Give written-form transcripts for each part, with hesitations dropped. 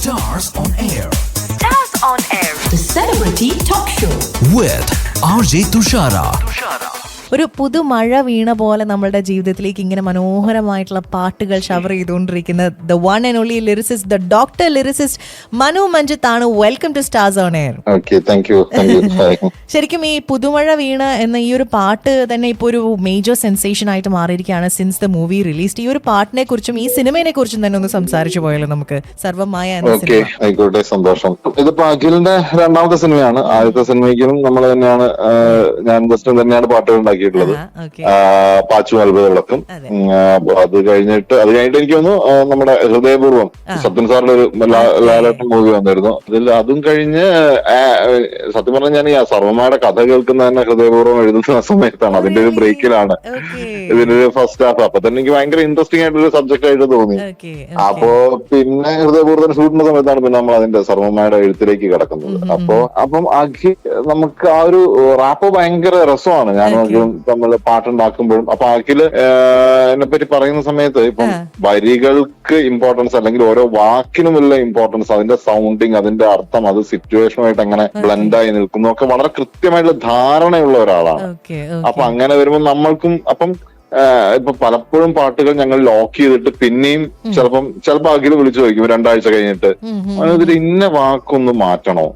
Stars on Air. Stars on Air. The Celebrity Talk Show. With RJ Tushara. ഒരു പുതുമഴ വീണ പോലെ നമ്മളുടെ ജീവിതത്തിലേക്ക് ഇങ്ങനെ മനോഹരമായിട്ടുള്ള പാട്ടുകൾ ഷവർ ചെയ്തുകൊണ്ടിരിക്കുന്ന the one and only lyricist, the doctor lyricist Manu Manjith ആണ്. Welcome to Stars on Air. ശരിക്കും ഈ പുതുമഴ വീണ എന്ന ഈ ഒരു പാട്ട് തന്നെ ഇപ്പോൾ ഒരു മേജർ സെൻസേഷൻ ആയിട്ട് മാറിയിരിക്കുകയാണ് സിൻസ് ദ മൂവി റിലീസ്ഡ്. ഈ ഒരു പാട്ടിനെ കുറിച്ചും ഈ സിനിമയെ കുറിച്ചും തന്നെ ഒന്ന് സംസാരിച്ചു പോയല്ലോ നമുക്ക്. സർവമായ എന്ന സിനിമ. ആയിക്കോട്ടെ, സന്തോഷം. ഇതിപ്പോ അഖിലിന്റെ രണ്ടാമത്തെ സിനിമയാണ്. ആദ്യത്തെ സിനിമയ്ക്കും നമ്മൾ തന്നെയാണ്, ഞാൻ ജസ്റ്റ് തന്നെയാണ് പാട്ടുകൾ ഉണ്ടാക്കിയിട്ടുള്ളത്. പാച്ചു അത്ഭുതവിളക്കും. അത് കഴിഞ്ഞിട്ട് എനിക്ക് തോന്നുന്നു നമ്മുടെ ഹൃദയപൂർവ്വം സത്യൻ സാറിന്റെ ഒരു ലാലേട്ടൻ മൂവി വന്നിരുന്നു. അതും കഴിഞ്ഞ് സത്യം പറഞ്ഞാൽ ഞാൻ ഈ സർവ്വമായുടെ കഥ കേൾക്കുന്ന തന്നെ ഹൃദയപൂർവ്വം എഴുതുന്ന സമയത്താണ്. അതിന്റെ ഒരു ബ്രേക്കിലാണ് ഇതിന്റെ ഒരു ഫസ്റ്റ് ഹാഫ്. അപ്പൊ തന്നെ എനിക്ക് ഭയങ്കര ഇൻട്രസ്റ്റിംഗ് ആയിട്ടൊരു സബ്ജക്ട് ആയിട്ട് തോന്നി. അപ്പോ പിന്നെ ഹൃദയപൂർവ്വം ഷൂട്ടിന്റെ സമയത്താണ് പിന്നെ നമ്മൾ അതിന്റെ സർവ്വമായുടെ എഴുത്തിലേക്ക് കിടക്കുന്നത്. അപ്പം നമുക്ക് ആ ഒരു റാപ്പ് ഭയങ്കര രസമാണ്. ഞാൻ നമ്മള് പാട്ടുണ്ടാക്കുമ്പോഴും അപ്പൊ അഖില് എന്നെ പറ്റി പറയുന്ന സമയത്ത് ഇപ്പം വരികൾക്ക് ഇമ്പോർട്ടൻസ് അല്ലെങ്കിൽ ഓരോ വാക്കിനുമുള്ള ഇമ്പോർട്ടൻസ്, അതിന്റെ സൗണ്ടിങ്, അതിന്റെ അർത്ഥം, അത് സിറ്റുവേഷനുമായിട്ട് എങ്ങനെ ബ്ലെൻഡായി നിൽക്കുന്നു ഒക്കെ വളരെ കൃത്യമായിട്ടുള്ള ധാരണയുള്ള ഒരാളാണ്. അപ്പൊ അങ്ങനെ വരുമ്പോൾ നമ്മൾക്കും ഇപ്പൊ പലപ്പോഴും പാട്ടുകൾ ഞങ്ങൾ ലോക്ക് ചെയ്തിട്ട് പിന്നെയും ചിലപ്പോ അഖില് വിളിച്ചു ചോദിക്കും 2 ആഴ്ച കഴിഞ്ഞിട്ട്, ഇതിൽ ഇന്ന വാക്കൊന്ന് മാറ്റണോ,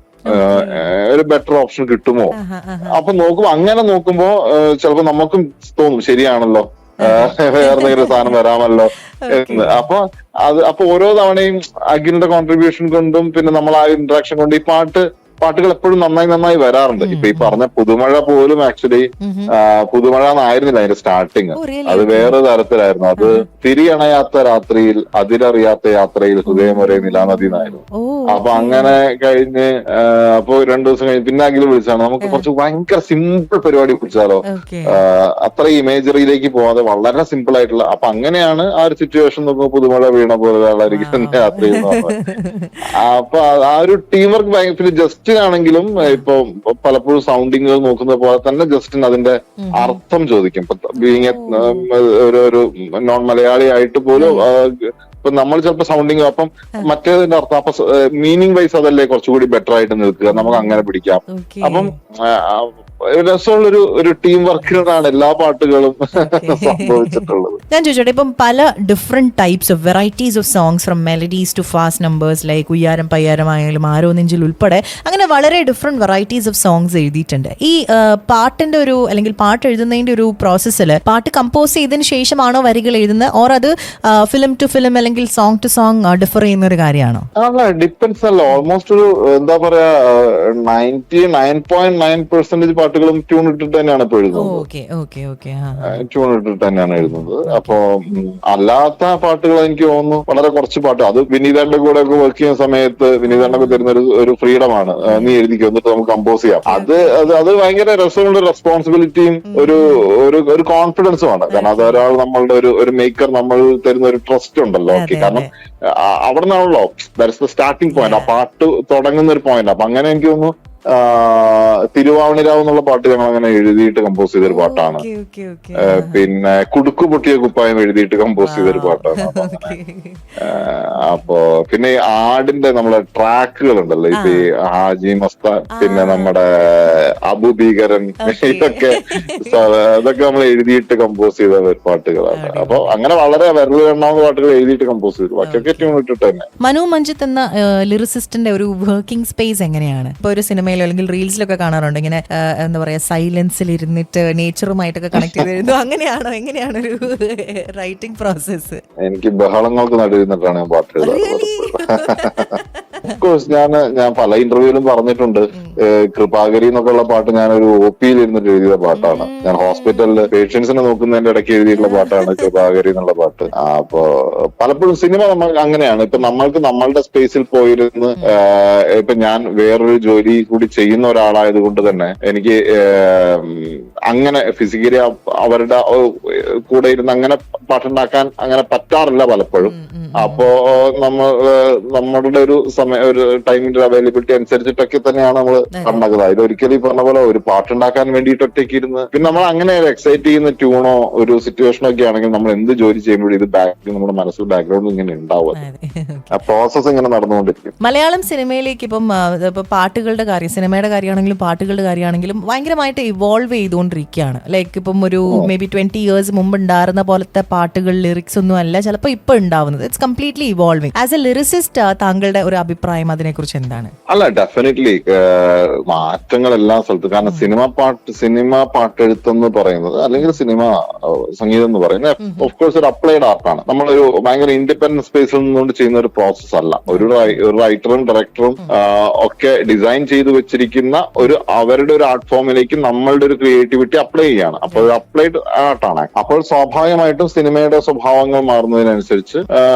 ഒരു ബെറ്റർ ഓപ്ഷൻ കിട്ടുമോ. അപ്പൊ അങ്ങനെ നോക്കുമ്പോ ചിലപ്പോ നമുക്കും തോന്നും ശരിയാണല്ലോ, വേറെന്തെങ്കിലും സാധനം വരാമല്ലോ എന്ന്. അപ്പൊ ഓരോ തവണയും അഖിലിന്റെ കോൺട്രിബ്യൂഷൻ കൊണ്ടും പിന്നെ നമ്മൾ ആ ഇന്ററാക്ഷൻ കൊണ്ട് ഈ പാട്ടുകൾ എപ്പോഴും നന്നായി വരാറുണ്ട്. ഇപ്പൊ ഈ പറഞ്ഞ പുതുമഴ പോലും ആക്ച്വലി പുതുമഴ എന്നായിരുന്നില്ല അതിന്റെ സ്റ്റാർട്ടിങ്. അത് വേറെ തരത്തിലായിരുന്നു. അത് തിരിയണയാത്ത രാത്രിയിൽ അതിരറിയാത്ത യാത്രയിൽ ഹൃദയം ഒരേ നിലാനദി എന്നായിരുന്നു. അപ്പൊ അങ്ങനെ കഴിഞ്ഞ് അപ്പൊ 2 ദിവസം കഴിഞ്ഞ് പിന്നെ അഖില് വിളിച്ചാണ്, നമുക്ക് കുറച്ച് ഭയങ്കര സിമ്പിൾ പരിപാടി വിളിച്ചാലോ, അത്ര ഇമേജറിയിലേക്ക് പോവാതെ വളരെ സിമ്പിൾ ആയിട്ടുള്ള. അപ്പൊ അങ്ങനെയാണ് ആ ഒരു സിറ്റുവേഷൻ നോക്കുമ്പോൾ പുതുമഴ വീണ പോലെ യാത്ര ചെയ്യുന്നത്. അപ്പൊ ആ ഒരു ടീം വർക്ക് പിന്നെ ജസ്റ്റിനാണെങ്കിലും ഇപ്പൊ പലപ്പോഴും സൗണ്ടിങ്ങുകൾ നോക്കുന്ന പോലെ തന്നെ ജസ്റ്റിൻ അതിന്റെ അർത്ഥം ചോദിക്കും. ബീങ് ഒരു നോൺ മലയാളി ആയിട്ട് പോലും ഇപ്പൊ നമ്മൾ ചിലപ്പോ സൗണ്ടിങ് അപ്പം മറ്റേതിന്റെ അർത്ഥം അപ്പൊ മീനിങ് വൈസ് അതല്ലേ കുറച്ചുകൂടി ബെറ്റർ ആയിട്ട് നിൽക്കുക, നമുക്ക് അങ്ങനെ പിടിക്കാം. അപ്പം രസമുള്ളൊരു ഒരു ടീം വർക്കിനാണ് എല്ലാ പാട്ടുകളും സംഭവിച്ചിട്ടുള്ളത്. ഞാൻ ചോദിച്ചോട്ടെ, ഇപ്പം പല different types of varieties of songs, from melodies to fast numbers like Uyyaram Payyaram ആയാലും ആരോ നെഞ്ചിൽ ഉൾപ്പെടെ അങ്ങനെ വളരെ ഡിഫറെന്റ് വെറൈറ്റീസ് ഓഫ് സോങ്സ് എഴുതിയിട്ടുണ്ട്. ഈ പാട്ടിന്റെ ഒരു അല്ലെങ്കിൽ പാട്ട് എഴുതുന്നതിന്റെ ഒരു പ്രോസസ്സിൽ പാട്ട് കമ്പോസ് ചെയ്തതിന് ശേഷമാണോ വരികൾ എഴുതുന്നത്, ഓർ അത് ഫിലിം ടു ഫിലിം അല്ലെങ്കിൽ സോങ് ടു സോങ് ഡിഫർ ചെയ്യുന്ന ഒരു കാര്യമാണോ? ഡിപ്പെൻസ് അല്ല. ഓൾമോസ്റ്റ് ഒരു എന്താ പറയാ 99.9% പാട്ടുകളും ട്യൂൺ ഇട്ടിട്ട് തന്നെയാണ് ഇപ്പൊ എഴുതുന്നത്. ട്യൂൺ ഇട്ടിട്ട് തന്നെയാണ് എഴുതുന്നത്. അപ്പൊ അല്ലാത്ത പാട്ടുകൾ എനിക്ക് തോന്നുന്നു വളരെ കുറച്ച് പാട്ട്. അത് വിനീതന്റെ കൂടെ ഒക്കെ വർക്ക് ചെയ്യുന്ന സമയത്ത് വിനീതണ്ണൊക്കെ തരുന്ന ഒരു ഫ്രീഡമാണ്. നീ എഴുതിക്കോ, എന്നിട്ട് നമുക്ക് കമ്പോസ് ചെയ്യാം. അത് ഭയങ്കര രസമുള്ള റെസ്പോൺസിബിലിറ്റിയും ഒരു കോൺഫിഡൻസുമാണ്. കാരണം അത് ഒരാൾ നമ്മളുടെ ഒരു മേക്കർ നമ്മൾ തരുന്ന ഒരു ട്രസ്റ്റ് ഉണ്ടല്ലോ. കാരണം അവിടെ നിന്നാണല്ലോ ദാറ്റ്സ് ദ സ്റ്റാർട്ടിംഗ് പോയിന്റ്, ആ പാട്ട് തുടങ്ങുന്ന ഒരു പോയിന്റ്. അപ്പൊ അങ്ങനെ എനിക്ക് തോന്നുന്നു തിരുവാവണിരാവ് എന്നുള്ള പാട്ട് ഞങ്ങൾ അങ്ങനെ എഴുതിയിട്ട് കമ്പോസ് ചെയ്തൊരു പാട്ടാണ്. പിന്നെ കുടുക്കു പൊട്ടിയ കുപ്പായം എഴുതിയിട്ട് കമ്പോസ് ചെയ്തൊരു പാട്ടാണ്. അപ്പോ പിന്നെ ഈ ആടിന്റെ നമ്മളെ ട്രാക്കുകൾ ഉണ്ടല്ലോ, ഇപ്പൊ ഈ ഹാജി മസ്താൻ, പിന്നെ നമ്മുടെ അബുഭീകരൻ, അതൊക്കെ നമ്മൾ എഴുതിയിട്ട് കമ്പോസ് ചെയ്ത പാട്ടുകളാണ്. അപ്പൊ അങ്ങനെ വളരെ വിരലെണ്ണാവുന്ന പാട്ടുകൾ എഴുതിയിട്ട് കമ്പോസ് ചെയ്തു, ബാക്കിയൊക്കെ ട്യൂൺ ഇട്ടിട്ട് തന്നെ. മനു മഞ്ജിത്ത് എന്ന ലിറിസിസ്റ്റിന്റെ ഒരു വർക്കിംഗ് സ്പേസ് എങ്ങനെയാണ്? ഇപ്പൊ ഒരു സിനിമ അല്ലെങ്കിൽ റീൽസിലൊക്കെ കാണാറുണ്ട് ഇങ്ങനെ എന്താ പറയാ സൈലൻസിൽ ഇരുന്നിട്ട് നേച്ചറുമായിട്ടൊക്കെ കണക്ട് ചെയ്ത് അങ്ങനെയാണോ? എങ്ങനെയാണ് ഒരു റൈറ്റിംഗ് പ്രോസസ്? എനിക്ക് ബഹളങ്ങൾക്ക് നടുന്നിട്ടാണ് ഞാൻ പാട്ട് എഴുതാറുള്ളത്. ഞാൻ പല ഇന്റർവ്യൂവിലും പറഞ്ഞിട്ടുണ്ട്, കൃപാകരി എന്നൊക്കെ ഉള്ള പാട്ട് ഞാനൊരു OP-യിൽ ഇരുന്നിട്ട് എഴുതിയ പാട്ടാണ്. ഞാൻ ഹോസ്പിറ്റലിൽ പേഷ്യൻസിനെ നോക്കുന്നതിന്റെ ഇടയ്ക്ക് എഴുതിയിട്ടുള്ള പാട്ടാണ് കൃപാകരി എന്നുള്ള പാട്ട്. അപ്പൊ പലപ്പോഴും സിനിമ നമ്മൾ അങ്ങനെയാണ്. ഇപ്പൊ നമ്മൾക്ക് നമ്മളുടെ സ്പേസിൽ പോയിരുന്ന് ഇപ്പൊ ഞാൻ വേറൊരു ജോലി കൂടി ചെയ്യുന്ന ഒരാളായത് കൊണ്ട് തന്നെ എനിക്ക് അങ്ങനെ ഫിസിക്കലി അവരുടെ കൂടെ ഇരുന്ന് അങ്ങനെ പാട്ടുണ്ടാക്കാൻ അങ്ങനെ പറ്റാറില്ല പലപ്പോഴും. അപ്പോ നമ്മളുടെ ഒരു ടൈമിന്റെ അവൈലബിലിറ്റി അനുസരിച്ചിട്ടൊക്കെ തന്നെയാണ് നമ്മൾ ഉണ്ടാക്കുന്നത്. അതിലൊരിക്കലും ഈ പറഞ്ഞ പോലെ ഒരു പാട്ടുണ്ടാക്കാൻ വേണ്ടിയിട്ട് ഒറ്റയ്ക്ക് ഇരുന്ന് പിന്നെ നമ്മൾ അങ്ങനെ എക്സൈറ്റ് ചെയ്യുന്ന ട്യൂണോ ഒരു സിറ്റുവേഷനോ ഒക്കെ ആണെങ്കിൽ നമ്മൾ എന്ത് ജോലി ചെയ്യുമ്പോഴും ഇത് നമ്മുടെ മനസ്സിൽ ബാക്ക്ഗ്രൗണ്ടിൽ ഇങ്ങനെ ഉണ്ടാവും. ആ പ്രോസസ് ഇങ്ങനെ നടന്നുകൊണ്ടിരിക്കും. മലയാളം സിനിമയിലേക്ക് ഇപ്പം പാട്ടുകളുടെ കാര്യം, സിനിമയുടെ കാര്യമാണെങ്കിലും പാട്ടുകളുടെ കാര്യമാണെങ്കിലും ഭയങ്കരമായിട്ട് ഇവോൾവ് ചെയ്തുകൊണ്ടിരിക്കുകയാണ്. ലൈക്ക് ഇപ്പം ഒരു മേ ബി 20 years മുമ്പ് ഉണ്ടായിരുന്ന പോലത്തെ പാട്ടുകൾ ലിറിക്സ് ഒന്നും അല്ല ചിലപ്പോൾ ഇപ്പൊ ഉണ്ടാവുന്നത്. It's completely evolving. As A lyricist താങ്കളുടെ ഒരു അഭിപ്രായം അതിനെക്കുറിച്ച് എന്താണ്? അല്ല, ഡെഫിനറ്റ്ലി മാറ്റങ്ങൾ എല്ലാ സ്ഥലത്തും. കാരണം സിനിമ പാട്ടെഴുത്തെന്ന് പറയുന്നത് അല്ലെങ്കിൽ സിനിമ സംഗീതം എന്ന് പറയുന്നത് ഓഫ് കോഴ്സ് ഒരു അപ്ലൈഡ് ആർട്ടാണ്. നമ്മളൊരു ഭയങ്കര ഇൻഡിപെൻഡന്റ് സ്പേസിൽ നിന്നുകൊണ്ട് ചെയ്യുന്ന ഒരു പ്രോസസ് അല്ല. ഒരു റൈറ്ററും ഡയറക്ടറും ഒക്കെ ഡിസൈൻ ചെയ്ത് വെച്ചിരിക്കുന്ന അവരുടെ ഒരു ആർട്ട് ഫോമിലേക്ക് നമ്മളുടെ ഒരു ക്രിയേറ്റിവിറ്റി അപ്ലൈ ചെയ്യാണ്. അപ്പോൾ ഒരു അപ്ലൈഡ് ആർട്ടാണ്. അപ്പോൾ സ്വാഭാവികമായിട്ടും സിനിമയുടെ സ്വഭാവങ്ങൾ മാറുന്നതിനനുസരിച്ച്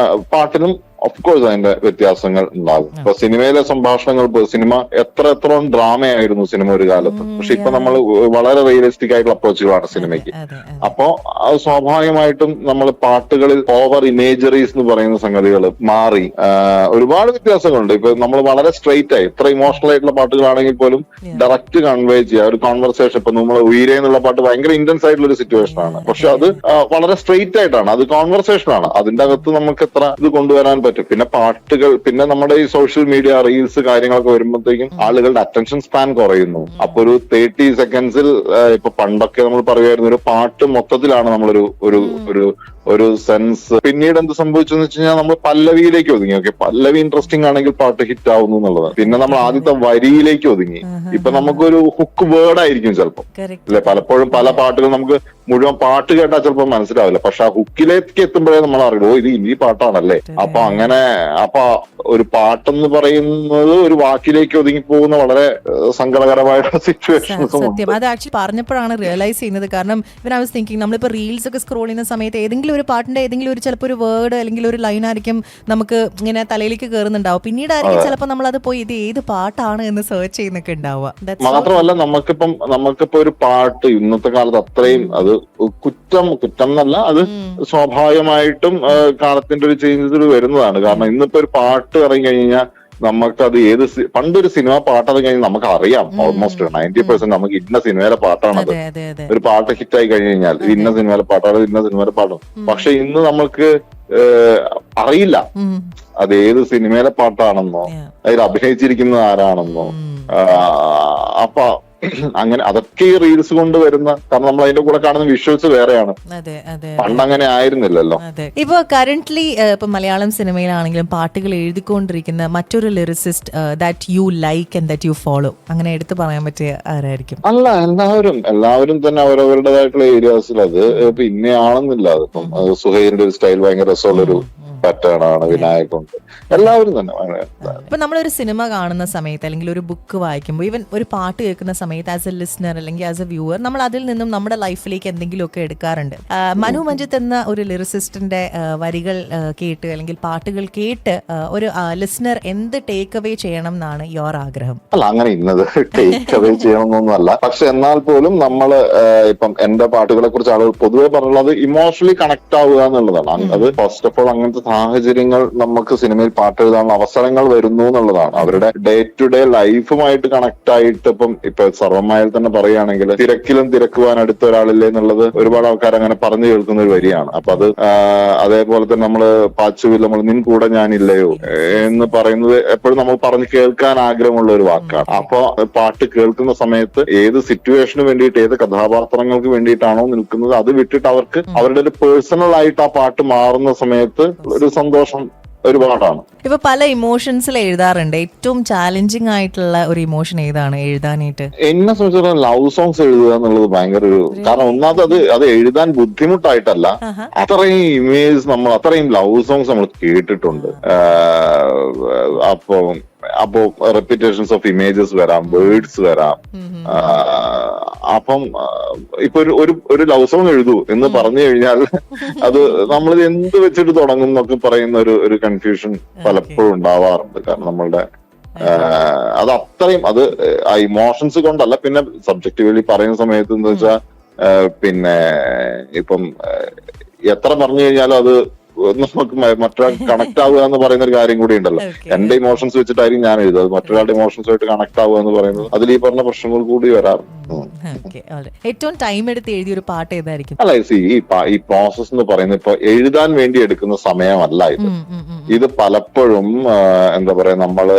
പാട്ടിനും ഓഫ് കോഴ്സ് അതിന്റെ വ്യത്യാസങ്ങൾ ഉണ്ടാകും. ഇപ്പൊ സിനിമയിലെ സംഭാഷണങ്ങൾ, സിനിമ എത്രത്തോളം ഡ്രാമയായിരുന്നു സിനിമ ഒരു കാലത്ത്. പക്ഷെ ഇപ്പൊ നമ്മൾ വളരെ റിയലിസ്റ്റിക് ആയിട്ടുള്ള അപ്രോച്ചുകളാണ് സിനിമയ്ക്ക്. അപ്പോ അത് സ്വാഭാവികമായിട്ടും നമ്മൾ പാട്ടുകളിൽ ഓവർ ഇമേജറീസ് എന്ന് പറയുന്ന സംഗതികൾ മാറി ഒരുപാട് വ്യത്യാസങ്ങളുണ്ട്. ഇപ്പൊ നമ്മൾ വളരെ സ്ട്രെയിറ്റ് ആയി, ഇത്ര ഇമോഷണൽ ആയിട്ടുള്ള പാട്ടുകളാണെങ്കിൽ പോലും ഡയറക്റ്റ് കൺവേ ചെയ്യുക, ഒരു കോൺവെർസേഷൻ. ഇപ്പൊ നമ്മൾ ഉയരെ എന്നുള്ള പാട്ട് ഭയങ്കര ഇന്റൻസ് ആയിട്ടുള്ള ഒരു സിറ്റുവേഷൻ ആണ്. പക്ഷെ അത് വളരെ സ്ട്രെയിറ്റ് ആയിട്ടാണ്, അത് കോൺവെർസേഷൻ ആണ്. അതിന്റെ അകത്ത് നമുക്ക് എത്ര ഇത് കൊണ്ടുവരാൻ പറ്റും. പിന്നെ പാട്ടുകൾ, പിന്നെ നമ്മുടെ ഈ സോഷ്യൽ മീഡിയ റീൽസ് കാര്യങ്ങളൊക്കെ വരുമ്പോഴത്തേക്കും ആളുകളുടെ അറ്റൻഷൻ സ്പാൻ കുറയുന്നു. അപ്പൊ ഒരു 30 seconds ഇപ്പൊ പണ്ടൊക്കെ നമ്മൾ പറയുമായിരുന്നു ഒരു പാട്ട് മൊത്തത്തിലാണ് നമ്മളൊരു ഒരു സെൻസ്. പിന്നീട് എന്ത് സംഭവിച്ചെന്ന് വെച്ച് കഴിഞ്ഞാൽ നമ്മൾ പല്ലവിയിലേക്ക് ഒതുങ്ങി. ഓക്കെ, പല്ലവി ഇൻട്രസ്റ്റിംഗ് ആണെങ്കിൽ പാട്ട് ഹിറ്റ് ആവുന്നു എന്നുള്ളതാണ്. പിന്നെ നമ്മൾ ആദ്യത്തെ വരിയിലേക്ക് ഒതുങ്ങി. ഇപ്പൊ നമുക്കൊരു ഹുക്ക് വേർഡ് ആയിരിക്കും ചിലപ്പോൾ, അല്ലെ? പലപ്പോഴും പല പാട്ടുകൾ നമുക്ക് മുഴുവൻ പാട്ട് കേട്ടാൽ ചിലപ്പോൾ മനസ്സിലാവില്ല. പക്ഷെ ആ ഹുക്കിലേക്ക് എത്തുമ്പോഴേ നമ്മൾ അറിയുമോ ഇത് ഹിന്ദി പാട്ടാണല്ലേ. അപ്പൊ അപ്പൊ ഒരു പാട്ടെന്ന് പറയുന്നത് ഒരു വാക്കിലേക്ക് ഒതുങ്ങി പോകുന്ന വളരെ സങ്കടകരമായിട്ടുള്ള സിറ്റുവേഷൻസ്. സത്യം, അത് ആക്ച്വലി പറഞ്ഞപ്പോഴാണ് റിയലൈസ് ചെയ്യുന്നത്. കാരണം ഇവൻ ഐ വാസ് തിങ്കിങ്, നമ്മളിപ്പോ റീൽസ് ഒക്കെ സ്ക്രോൾ ചെയ്യുന്ന സമയത്ത് ഏതെങ്കിലും ഒരു പാട്ടിന്റെ ഏതെങ്കിലും ഒരു ചിലപ്പോൾ ഒരു വേർഡ് അല്ലെങ്കിൽ ഒരു ലൈൻ ആയിരിക്കും നമുക്ക് ഇങ്ങനെ തലയിലേക്ക് കയറുന്നുണ്ടാവും. പിന്നീടായിരിക്കും ചിലപ്പോൾ നമ്മൾ അത് പോയി ഇത് ഏത് പാട്ടാണ് എന്ന് സെർച്ച് ചെയ്യുന്നൊക്കെ ഉണ്ടാവുക. മാത്രമല്ല നമുക്കിപ്പോ ഒരു പാട്ട് ഇന്നത്തെ കാലത്ത് അത്രയും അത് കുറ്റം എന്നല്ല, അത് സ്വാഭാവികമായിട്ടും കാലത്തിന്റെ ഒരു ചേഞ്ചസിൽ വരുന്നതാണ്. കാരണം ഇന്നിപ്പോ ഒരു പാട്ട് ഇറങ്ങി കഴിഞ്ഞാൽ നമുക്കത് പണ്ടൊരു സിനിമ പാട്ടത് കഴിഞ്ഞാൽ നമുക്ക് അറിയാം ഓൾമോസ്റ്റ് 90% നമുക്ക് ഇന്ന സിനിമയിലെ പാട്ടാണത്. ഒരു പാട്ട് ഹിറ്റായി കഴിഞ്ഞു കഴിഞ്ഞാൽ ഇന്ന സിനിമയിലെ പാട്ടാണ്. പക്ഷെ ഇന്ന് നമുക്ക് അറിയില്ല അത് ഏത് സിനിമയിലെ പാട്ടാണെന്നോ അതിൽ അഭിനയിച്ചിരിക്കുന്നത് ആരാണെന്നോ. അപ്പൊ അങ്ങനെ അതൊക്കെ ഈ റീൽസ് കൊണ്ട് വരുന്ന, കാരണം നമ്മൾ അതിന്റെ കൂടെ കാണുന്ന വിഷ്വൽസ് വേറെയാണ്. പണ്ട് അങ്ങനെ ആയിരുന്നില്ലല്ലോ. ഇപ്പൊ കറന്റ്ലി ഇപ്പൊ മലയാളം സിനിമയിലാണെങ്കിലും പാട്ടുകൾ എഴുതിക്കൊണ്ടിരിക്കുന്ന മറ്റൊരു lyricist that you like and that you follow, അങ്ങനെ എടുത്തു പറയാൻ പറ്റിയ ആരായിരിക്കും? അല്ല, എല്ലാവരും തന്നെ അവരവരുടേതായിട്ടുള്ള ഏരിയാസിൽ അത് പിന്നെയാണെന്നില്ല. അതിപ്പം സുഹൈറിന്റെ ഒരു സ്റ്റൈൽ ഭയങ്കര രസമുള്ളൊരു പാറ്റേൺ ആണ്. വിനായകുണ്ട്, എല്ലാവരും തന്നെ. ഇപ്പൊ നമ്മളൊരു സിനിമ കാണുന്ന സമയത്ത് അല്ലെങ്കിൽ ഒരു ബുക്ക് വായിക്കുമ്പോൾ ഈവൻ ഒരു പാട്ട് കേൾക്കുന്ന സമയത്ത് ആസ് എ ലിസ്ണർ അല്ലെങ്കിൽ ആസ് എ വ്യൂവർ നമ്മൾ അതിൽ നിന്നും നമ്മുടെ ലൈഫിലേക്ക് എന്തെങ്കിലുമൊക്കെ എടുക്കാറുണ്ട്. മനു മഞ്ജിത്ത് എന്ന ഒരു ലിറിസിസ്റ്റിന്റെ വരികൾ കേട്ട് അല്ലെങ്കിൽ പാട്ടുകൾ കേട്ട് ഒരു ലിസ്ണർ എന്ത് ടേക്ക് അവേ ചെയ്യണം എന്നാണ് യോർ ആഗ്രഹം? അല്ല, അങ്ങനെ ഇന്നത് ടേക്ക് അവേ ചെയ്യണമെന്നൊന്നുമല്ല. പക്ഷെ എന്നാൽ പോലും നമ്മള് ഇപ്പം എന്റെ പാട്ടുകളെ കുറിച്ച് ആളുകൾ പൊതുവെ പറഞ്ഞുള്ളത് ഇമോഷണലി കണക്ട് ആവുക എന്നുള്ളതാണ്. അത് ഫസ്റ്റ് ഓഫ് ഓൾ അങ്ങനത്തെ സാഹചര്യങ്ങൾ നമുക്ക് സിനിമയിൽ പാട്ട് എഴുതാനുള്ള അവസരങ്ങൾ വരുന്നു എന്നുള്ളതാണ്. അവരുടെ ഡേ ടു ഡേ ലൈഫുമായിട്ട് കണക്ട് ആയിട്ട് ഇപ്പൊ സർവമായിൽ തന്നെ പറയുകയാണെങ്കിൽ തിരക്കിലും തിരക്കുവാൻ അടുത്ത ഒരാളില്ലേ എന്നുള്ളത് ഒരുപാട് ആൾക്കാർ അങ്ങനെ പറഞ്ഞു കേൾക്കുന്ന ഒരു വരിയാണ്. അപ്പൊ അത് അതേപോലെ തന്നെ നമ്മള് പാച്ചുവിൽ നമ്മൾ നിൻ കൂടെ ഞാനില്ലയോ എന്ന് പറയുന്നത് എപ്പോഴും നമ്മൾ പറഞ്ഞു കേൾക്കാൻ ആഗ്രഹമുള്ള ഒരു വാക്കാണ്. അപ്പൊ പാട്ട് കേൾക്കുന്ന സമയത്ത് ഏത് സിറ്റുവേഷന് വേണ്ടിയിട്ട് ഏത് കഥാപാത്രങ്ങൾക്ക് വേണ്ടിയിട്ടാണോ നിൽക്കുന്നത് അത് വിട്ടിട്ട് അവർക്ക് അവരുടെ ഒരു പേഴ്സണൽ ആയിട്ട് ആ പാട്ട് മാറുന്ന സമയത്ത് ഒരു സന്തോഷം ഒരുപാടാണ്. ഇപ്പൊ പല ഇമോഷൻസിൽ എഴുതാറുണ്ട്. ഏറ്റവും ചാലഞ്ചിങ് ആയിട്ടുള്ള ഒരു ഇമോഷൻ ഏതാണ് എഴുതാനായിട്ട്? എന്നെ സംബന്ധിച്ചിടത്തോളം ലവ് സോങ്സ് എഴുതുക എന്നുള്ളത് ഭയങ്കര ഒരു, കാരണം ഒന്നാമത് അത് എഴുതാൻ ബുദ്ധിമുട്ടായിട്ടല്ല, അത്രയും ഇമേജ് നമ്മൾ അത്രയും ലവ് സോങ്സ് നമ്മൾ കേട്ടിട്ടുണ്ട്. അപ്പോ റെപ്പിറ്റേഷൻസ് ഓഫ് ഇമേജസ് വരാം, വേർഡ്സ് വരാം. അപ്പം ഇപ്പൊ ഒരു ലവ് സോങ് എഴുതൂ എന്ന് പറഞ്ഞു കഴിഞ്ഞാൽ അത് നമ്മളിത് എന്ത് വെച്ചിട്ട് തുടങ്ങും എന്നൊക്കെ പറയുന്ന ഒരു കൺഫ്യൂഷൻ പലപ്പോഴും ഉണ്ടാവാറുണ്ട്. കാരണം നമ്മളുടെ അത് അത്രയും അത് ആ ഇമോഷൻസ് കൊണ്ടല്ല, പിന്നെ സബ്ജക്റ്റീവ്ലി പറയുന്ന സമയത്ത് എന്താ വെച്ചാൽ പിന്നെ ഇപ്പം എത്ര പറഞ്ഞു കഴിഞ്ഞാലും അത് നമുക്ക് മറ്റൊരാൾക്ക് കണക്ട് ആവുക എന്ന് പറയുന്ന ഒരു കാര്യം കൂടി ഉണ്ടല്ലോ. എന്റെ ഇമോഷൻസ് വെച്ചിട്ടായിരിക്കും ഞാൻ എഴുതുന്നത്, മറ്റൊരാളുടെ ഇമോഷൻസുമായിട്ട് കണക്ട് ആവുക എന്ന് പറയുന്നത് അതിൽ ഈ പറഞ്ഞ പ്രശ്നങ്ങൾ കൂടി വരാറ്. ഏറ്റവും ടൈം എടുത്ത് എഴുതിയ ഒരു പാട്ട് ഏതായിരിക്കും? അല്ല, ഈ പ്രോസസ് എന്ന് പറയുന്നത് ഇപ്പൊ എഴുതാൻ വേണ്ടി എടുക്കുന്ന സമയമല്ല ഇത് പലപ്പോഴും എന്താ പറയാ, നമ്മള്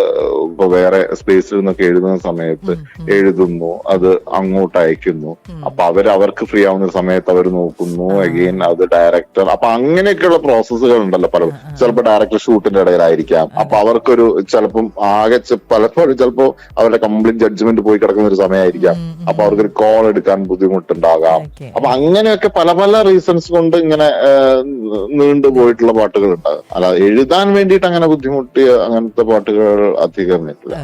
ഇപ്പൊ വേറെ സ്പേസിൽ നിന്നൊക്കെ എഴുതുന്ന സമയത്ത് എഴുതുന്നു, അത് അങ്ങോട്ട് അയക്കുന്നു, അപ്പൊ അവർക്ക് ഫ്രീ ആവുന്ന സമയത്ത് അവർ നോക്കുന്നു, അഗെയിൻ അത് ഡയറക്ടർ, അപ്പൊ അങ്ങനെയൊക്കെയുള്ള പ്രോസസ്സുകൾ ഉണ്ടല്ലോ പലരും. ചിലപ്പോൾ ഡയറക്ടർ ഷൂട്ടിന്റെ ഇടയിലായിരിക്കാം, അപ്പൊ അവർക്കൊരു ചിലപ്പം ആകെ പലപ്പോഴും ചിലപ്പോ അവരുടെ കംപ്ലീറ്റ് ജഡ്ജ്മെന്റ് പോയി കിടക്കുന്ന ഒരു സമയമായിരിക്കാം, അപ്പൊ അവർക്കൊരു കോൾ എടുക്കാൻ ബുദ്ധിമുട്ടുണ്ടാകാം. അപ്പൊ അങ്ങനെയൊക്കെ പല പല റീസൺസ് കൊണ്ട് ഇങ്ങനെ നീണ്ടുപോയിട്ടുള്ള പാട്ടുകൾ ഉണ്ടാകും. അല്ലാതെ എഴുതാൻ വേണ്ടിയിട്ട് അങ്ങനെ ബുദ്ധിമുട്ടിയ അങ്ങനത്തെ പാട്ടുകൾ അധികം ഇല്ല.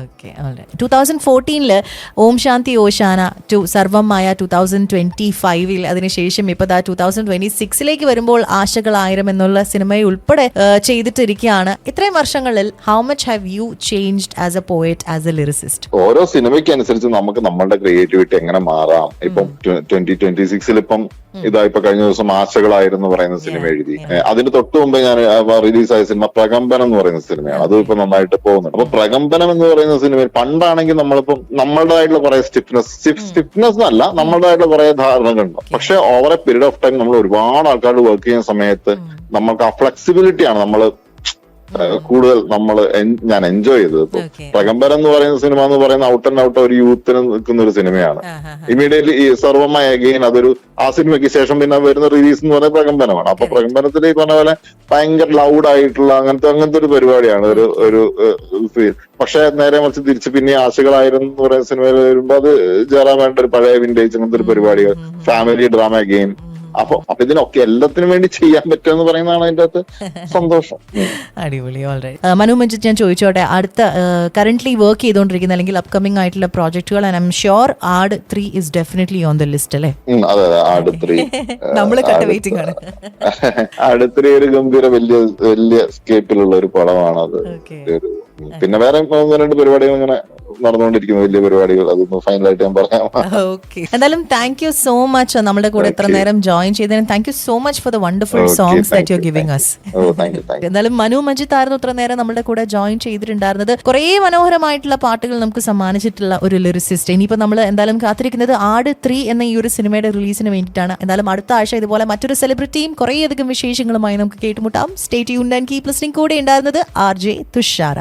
2014 ഓം ശാന്തി ഓശാന ടു സർവമായ 2025 അതിനുശേഷം ഇപ്പൊ 2026 വരുമ്പോൾ ആശകൾ 1000 എന്നുള്ള സിനിമയെ ഉൾപ്പെടെ ചെയ്തിട്ടിരിക്കുകയാണ്. ഇത്രയും വർഷങ്ങളിൽ how much have you changed as A poet, as A lyricist? ഓരോ സിനിമയ്ക്ക് അനുസരിച്ച് നമുക്ക് നമ്മളുടെ ക്രിയേറ്റിവിറ്റി എങ്ങനെ മാറാം. ഇപ്പം 2026 ഇപ്പം ഇപ്പൊ കഴിഞ്ഞ ദിവസം ആശകളായിരുന്നു പറയുന്ന സിനിമ എഴുതി. അതിന് തൊട്ട് മുമ്പ് ഞാൻ റിലീസായ സിനിമ പ്രകമ്പനം എന്ന് പറയുന്ന സിനിമയാണ്. അതും ഇപ്പൊ നന്നായിട്ട് പോകുന്നുണ്ട്. അപ്പൊ പ്രകമ്പനം എന്ന് പറയുന്ന സിനിമയിൽ പണ്ടാണെങ്കിൽ നമ്മളിപ്പം നമ്മളുടേതായിട്ടുള്ള കുറെ സ്റ്റിഫ്നെസ് അല്ല, നമ്മളുടേതായിട്ടുള്ള കുറെ ധാരണകളുണ്ട്. പക്ഷെ over A period of time നമ്മൾ ഒരുപാട് ആൾക്കാരോട് വർക്ക് ചെയ്യുന്ന സമയത്ത് നമ്മൾക്ക് ആ ഫ്ലെക്സിബിലിറ്റിയാണ് നമ്മൾ കൂടുതൽ ഞാൻ എൻജോയ് ചെയ്തത്. ഇപ്പൊ പ്രകമ്പനം എന്ന് പറയുന്ന സിനിമ എന്ന് പറയുന്ന ഔട്ട് ആൻഡ് ഔട്ട് ഒരു യൂത്തിന് നിൽക്കുന്ന ഒരു സിനിമയാണ്. ഇമീഡിയറ്റ്ലി ഈ സർവമായ അഗെയിൻ അതൊരു ആ സിനിമയ്ക്ക് ശേഷം പിന്നെ വരുന്ന റിലീസ് എന്ന് പറയുന്നത് പ്രകമ്പനമാണ്. അപ്പൊ പ്രകമ്പനത്തിൽ ഈ പറഞ്ഞ പോലെ ഭയങ്കര ലൗഡ് ആയിട്ടുള്ള അങ്ങനത്തെ ഒരു പരിപാടിയാണ് ഒരു ഫീൽ. പക്ഷെ നേരെ മറിച്ച് തിരിച്ച് പിന്നെ ആശകളായിരുന്നു എന്ന് പറയുന്ന സിനിമയിൽ വരുമ്പോ അത് ജയറാമേണ്ട ഒരു പഴയ വിന്റേജ് അങ്ങനത്തെ ഒരു പരിപാടികൾ, ഫാമിലി ഡ്രാമ അഗെയിൻ. അപ്പൊ ഇതിനൊക്കെ എല്ലാത്തിനും വേണ്ടി ചെയ്യാൻ പറ്റുമെന്ന് പറയുന്നതാണ് അതിന്റെ അകത്ത് സന്തോഷം. അടിപൊളി. ഓൾറൈറ്റ്, മനു മഞ്ജിത്ത്, ഞാൻ ചോദിച്ചോട്ടെ, അടുത്ത കറന്റ്ലി വർക്ക് ചെയ്തുകൊണ്ടിരിക്കുന്ന അല്ലെങ്കിൽ അപ്കമിംഗ് ആയിട്ടുള്ള പ്രോജക്റ്റുകൾ? ഐ എം ഷുവർ ആട് 3 is definitely on the list അല്ലേ? അതെ, ആട് 3 നമ്മള് കട്ട വെയിറ്റിംഗ് ആണ്. ആട് 3 ഒരു ഗംഭീര വലിയ സ്കേപ്പിലുള്ള ഒരു പടമാണ് അത്. പിന്നെ വേറെ 2 പരിപാടികൾ ഇങ്ങനെ നടന്നുകൊണ്ടിരിക്കുന്നു, വലിയ പരിപാടികൾ. അതൊന്ന് ഫൈനലായിട്ട് ഞാൻ പറയാം. എന്തായാലും താങ്ക് യു സോ മച്ച് നമ്മുടെ കൂടെ ഇത്ര നേരം ജോയിൻ ചെയ്തതിന്. Thank you so much for the wonderful songs that you are giving us. എന്തായാലും മനു മഞ്ജിത്ത് ആയിരുന്നു ഇത്ര നേരം നമ്മുടെ കൂടെ ജോയിൻ ചെയ്തിട്ടുണ്ടായിരുന്നത്. കുറേ മനോഹരമായിട്ടുള്ള പാട്ടുകൾ നമുക്ക് സമ്മാനിച്ചിട്ടുള്ള ഒരു ലിറിസിസ്റ്റ്. ഇനിയിപ്പോ നമ്മൾ എന്തായാലും കാത്തിരിക്കുന്നത് ആട് 3 എന്ന ഈ ഒരു സിനിമയുടെ റിലീസിന് വേണ്ടിയിട്ടാണ്. എന്തായാലും അടുത്ത ആഴ്ച ഇതുപോലെ മറ്റൊരു സെലിബ്രിറ്റിയും കുറേയധികം വിശേഷങ്ങളുമായി നമുക്ക് കേട്ടുമുട്ടാം. Stay tuned and keep listening. കൂടെ ഉണ്ടായിരുന്നത് RJ തുഷാര.